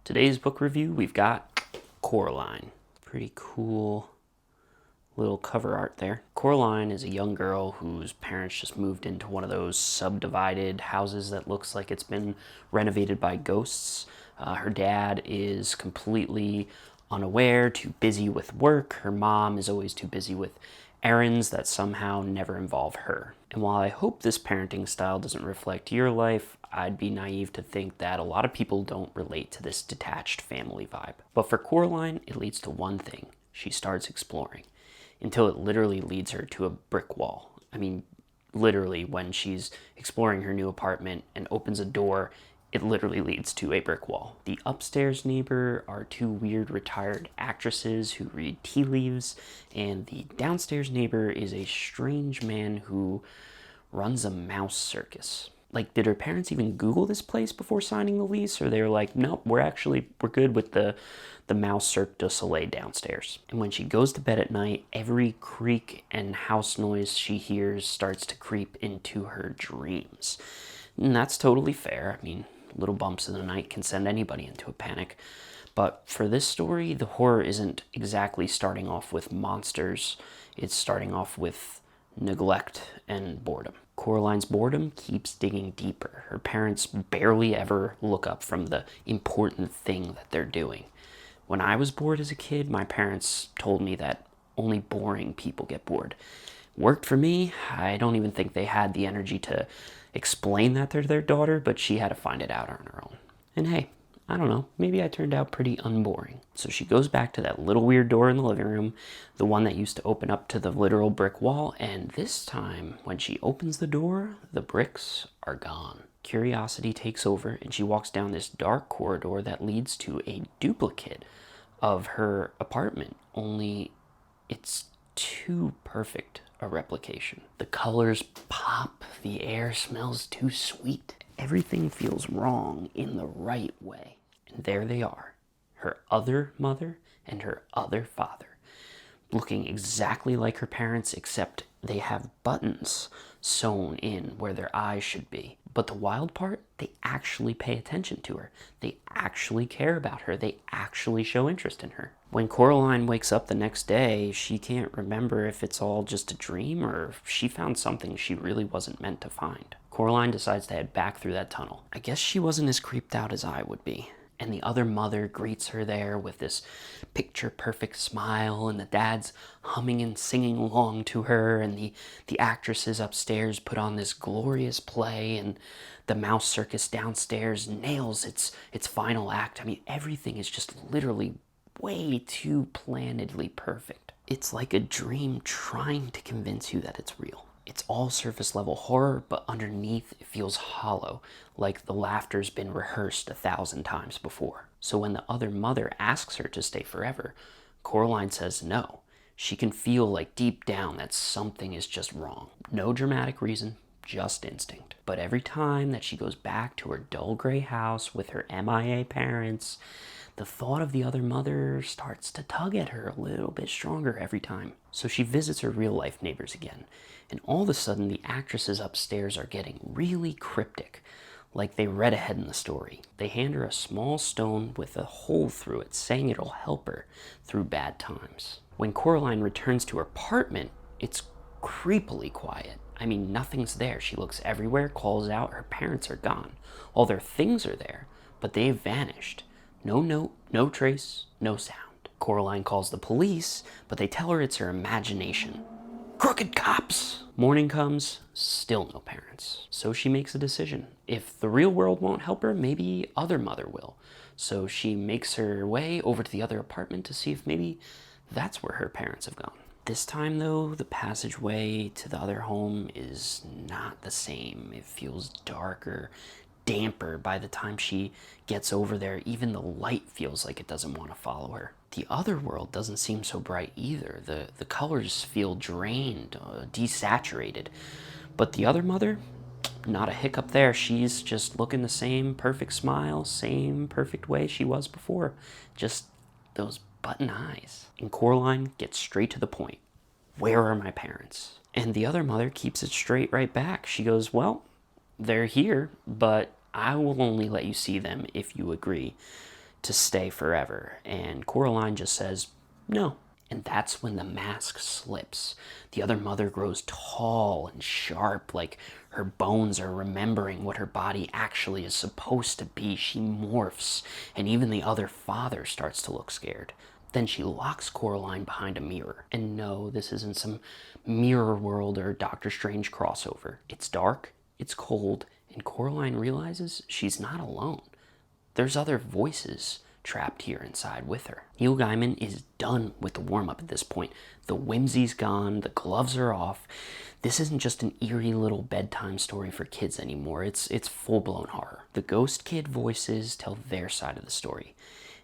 Today's book review, we've got Coraline. Pretty cool little cover art there. Coraline is a young girl whose parents just moved into one of those subdivided houses that looks like it's been renovated by ghosts. Her dad is completely unaware, too busy with work. Her mom is always too busy with errands that somehow never involve her. And while I hope this parenting style doesn't reflect your life, I'd be naive to think that a lot of people don't relate to this detached family vibe. But for Coraline, it leads to one thing. She starts exploring until it literally leads her to a brick wall. I mean, literally, when she's exploring her new apartment and opens a door, it literally leads to a brick wall. The upstairs neighbor are two weird retired actresses who read tea leaves, and the downstairs neighbor is a strange man who runs a mouse circus. Like, did her parents even Google this place before signing the lease? Or they were like, nope, we're good with the mouse Cirque du Soleil downstairs. And when she goes to bed at night, every creak and house noise she hears starts to creep into her dreams. And that's totally fair. I mean, little bumps in the night can send anybody into a panic. But for this story, the horror isn't exactly starting off with monsters. It's starting off with neglect and boredom. Coraline's boredom keeps digging deeper. Her parents barely ever look up from the important thing that they're doing. When I was bored as a kid, my parents told me that only boring people get bored. Worked for me. I don't even think they had the energy to explain that to their daughter, but she had to find it out on her own. And hey, I don't know, maybe I turned out pretty unboring. So she goes back to that little weird door in the living room, the one that used to open up to the literal brick wall, and this time, when she opens the door, the bricks are gone. Curiosity takes over, and she walks down this dark corridor that leads to a duplicate of her apartment, only it's too perfect a replication. The colors pop, the air smells too sweet. Everything feels wrong in the right way. And there they are, her other mother and her other father, looking exactly like her parents, except they have buttons sewn in where their eyes should be. But the wild part, they actually pay attention to her. They actually care about her. They actually show interest in her. When Coraline wakes up the next day, she can't remember if it's all just a dream or if she found something she really wasn't meant to find. Coraline decides to head back through that tunnel. I guess she wasn't as creeped out as I would be. And the other mother greets her there with this picture-perfect smile, and the dad's humming and singing along to her, and the actresses upstairs put on this glorious play, and the mouse circus downstairs nails its final act. I mean, everything is just literally way too plannedly perfect. It's like a dream trying to convince you that it's real. It's all surface level horror, but underneath it feels hollow, like the laughter's been rehearsed 1,000 times before. So when the other mother asks her to stay forever, Coraline says no. She can feel like deep down that something is just wrong. No dramatic reason, just instinct. But every time that she goes back to her dull gray house with her MIA parents, the thought of the other mother starts to tug at her a little bit stronger every time. So she visits her real-life neighbors again, and all of a sudden the actresses upstairs are getting really cryptic, like they read ahead in the story. They hand her a small stone with a hole through it, saying it'll help her through bad times. When Coraline returns to her apartment, it's creepily quiet. I mean, nothing's there. She looks everywhere, calls out, her parents are gone. All their things are there, but they've vanished. No note, no trace, no sound. Coraline calls the police, but they tell her it's her imagination. Crooked cops! Morning comes, still no parents. So she makes a decision. If the real world won't help her, maybe other mother will. So she makes her way over to the other apartment to see if maybe that's where her parents have gone. This time, though, the passageway to the other home is not the same. It feels darker, damper by the time she gets over there. Even the light feels like it doesn't want to follow her. The other world doesn't seem so bright either. The colors feel drained, desaturated. But the other mother, not a hiccup there. She's just looking the same perfect smile, same perfect way she was before. Just those button eyes. And Coraline gets straight to the point. Where are my parents? And the other mother keeps it straight right back. She goes, well, they're here, but I will only let you see them if you agree to stay forever. And Coraline just says, no. And that's when the mask slips. The other mother grows tall and sharp, like her bones are remembering what her body actually is supposed to be. She morphs, and even the other father starts to look scared. Then she locks Coraline behind a mirror. And no, this isn't some Mirror World or Doctor Strange crossover. It's dark, it's cold, and Coraline realizes she's not alone. There's other voices trapped here inside with her. Neil Gaiman is done with the warm-up at this point. The whimsy's gone, the gloves are off. This isn't just an eerie little bedtime story for kids anymore. It's full-blown horror. The ghost kid voices tell their side of the story.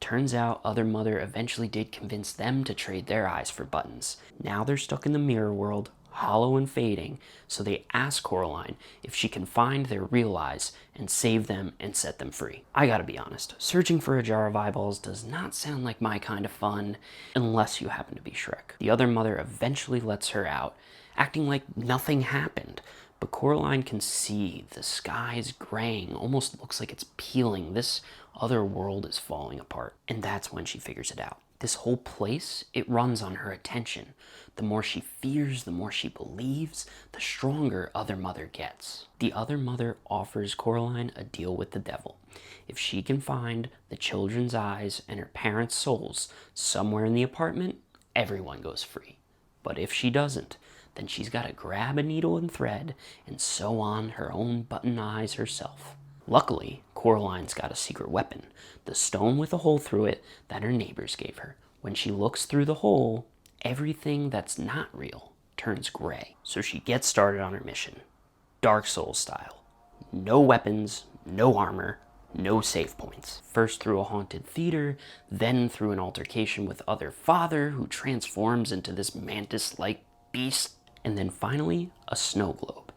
Turns out Other Mother eventually did convince them to trade their eyes for buttons. Now they're stuck in the mirror world, hollow and fading, so they ask Coraline if she can find their real eyes and save them and set them free. I gotta be honest, searching for a jar of eyeballs does not sound like my kind of fun, unless you happen to be Shrek. The Other Mother eventually lets her out, acting like nothing happened. But Coraline can see the sky's graying, almost looks like it's peeling. This other world is falling apart. And that's when she figures it out. This whole place, it runs on her attention. The more she fears, the more she believes, the stronger Other Mother gets. The Other Mother offers Coraline a deal with the devil. If she can find the children's eyes and her parents' souls somewhere in the apartment, everyone goes free. But if she doesn't, then she's got to grab a needle and thread and sew on her own button eyes herself. Luckily, Coraline's got a secret weapon, the stone with a hole through it that her neighbors gave her. When she looks through the hole, everything that's not real turns gray. So she gets started on her mission, Dark Souls style. No weapons, no armor, no save points. First through a haunted theater, then through an altercation with Other Father, who transforms into this mantis-like beast, and then finally a snow globe.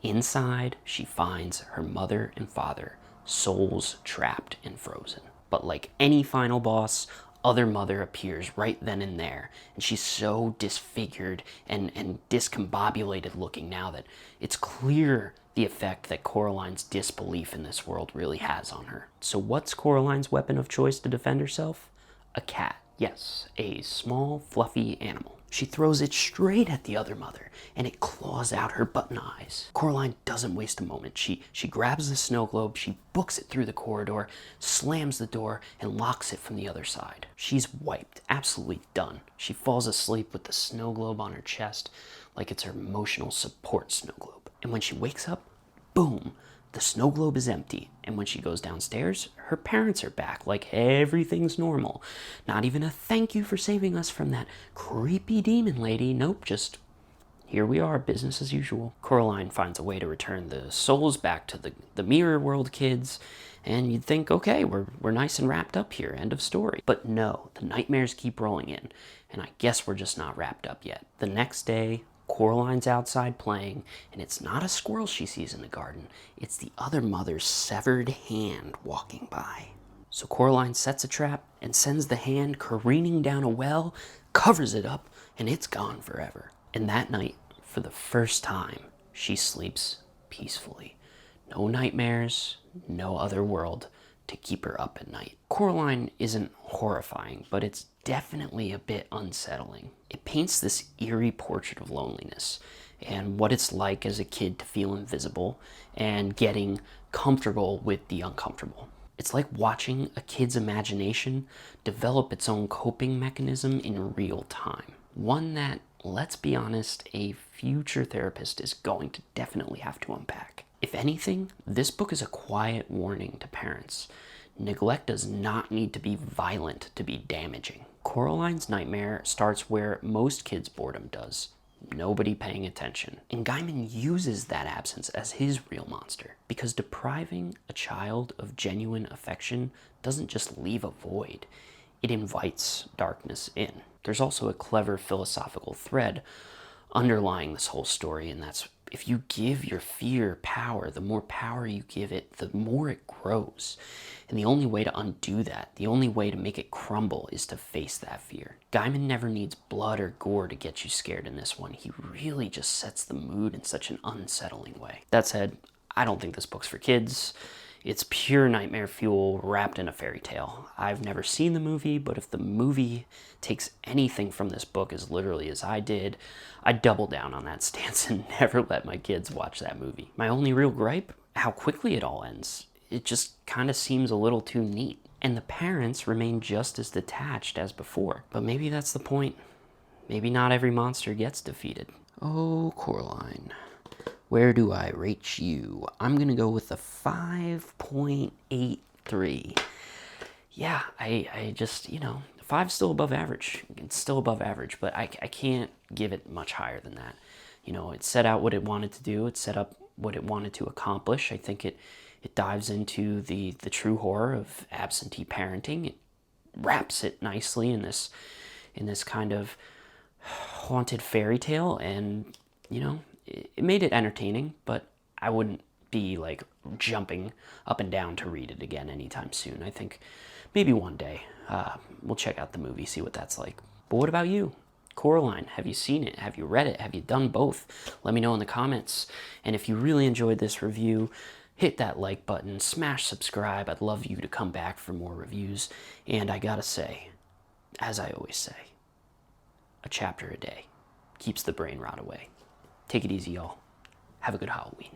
Inside, she finds her mother and father, souls trapped and frozen. But like any final boss, Other Mother appears right then and there, and she's so disfigured and discombobulated looking now that it's clear the effect that Coraline's disbelief in this world really has on her. So what's Coraline's weapon of choice to defend herself? A cat. Yes, a small, fluffy animal. She throws it straight at the Other Mother, and it claws out her button eyes. Coraline doesn't waste a moment. She grabs the snow globe, she books it through the corridor, slams the door, and locks it from the other side. She's wiped, absolutely done. She falls asleep with the snow globe on her chest like it's her emotional support snow globe. And when she wakes up, boom, the snow globe is empty. And when she goes downstairs, her parents are back, like everything's normal. Not even a thank you for saving us from that creepy demon lady. Nope, just here we are, business as usual. Coraline finds a way to return the souls back to the Mirror World kids, and you'd think, okay, we're nice and wrapped up here, end of story. But no, the nightmares keep rolling in, and I guess we're just not wrapped up yet. The next day, Coraline's outside playing, and it's not a squirrel she sees in the garden. It's the Other Mother's severed hand walking by. So Coraline sets a trap and sends the hand careening down a well, covers it up, and it's gone forever. And that night, for the first time, she sleeps peacefully. No nightmares, no other world to keep her up at night. Coraline isn't horrifying, but it's definitely a bit unsettling. It paints this eerie portrait of loneliness and what it's like as a kid to feel invisible and getting comfortable with the uncomfortable. It's like watching a kid's imagination develop its own coping mechanism in real time. One that, let's be honest, a future therapist is going to definitely have to unpack. If anything, this book is a quiet warning to parents. Neglect does not need to be violent to be damaging. Coraline's nightmare starts where most kids' boredom does. Nobody paying attention. And Gaiman uses that absence as his real monster, because depriving a child of genuine affection doesn't just leave a void, it invites darkness in. There's also a clever philosophical thread underlying this whole story, and that's if you give your fear power, the more power you give it, the more it grows. And the only way to undo that, the only way to make it crumble, is to face that fear. Gaiman never needs blood or gore to get you scared in this one. He really just sets the mood in such an unsettling way. That said, I don't think this book's for kids. It's pure nightmare fuel wrapped in a fairy tale. I've never seen the movie, but if the movie takes anything from this book as literally as I did, I'd double down on that stance and never let my kids watch that movie. My only real gripe? How quickly it all ends. It just kind of seems a little too neat. And the parents remain just as detached as before. But maybe that's the point. Maybe not every monster gets defeated. Oh, Coraline. Where do I rate you? I'm going to go with a 5.83. Yeah, I just, 5's still above average. It's still above average, but I can't give it much higher than that. It set out what it wanted to do. It set up what it wanted to accomplish. I think it dives into the true horror of absentee parenting. It wraps it nicely in this kind of haunted fairy tale, and, it made it entertaining, but I wouldn't be like jumping up and down to read it again anytime soon. I think maybe one day we'll check out the movie, see what that's like. But what about you? Coraline, have you seen it? Have you read it? Have you done both? Let me know in the comments. And if you really enjoyed this review, hit that like button, smash subscribe. I'd love you to come back for more reviews. And I gotta say, as I always say, a chapter a day keeps the brain rot away. Take it easy, y'all. Have a good Halloween.